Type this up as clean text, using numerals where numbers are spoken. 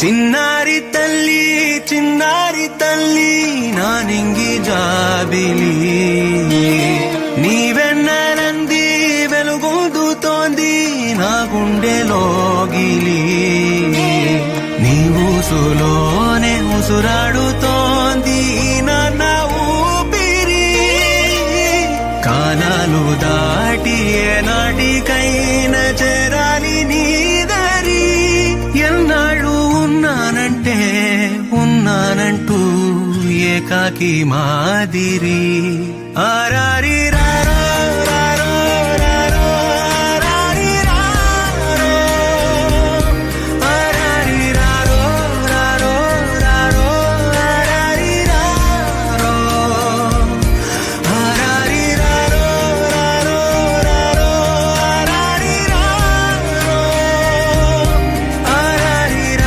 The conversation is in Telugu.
చిన్నారి తల్లి నా నింగి జాబిలి నీవెన్నరంది వెలుగొందుతోంది నా గుండెలోగిలి నీ ఊసులోనే ఉసురాడుతోంది నాన్న ఊపిరి కాలాలు దాటి ఏనాటికైనా చేరాలి నీ దారి ఎన్నాళ్ళు ఉన్నానంటూ ఏకాకి మాదిరి ఆరారి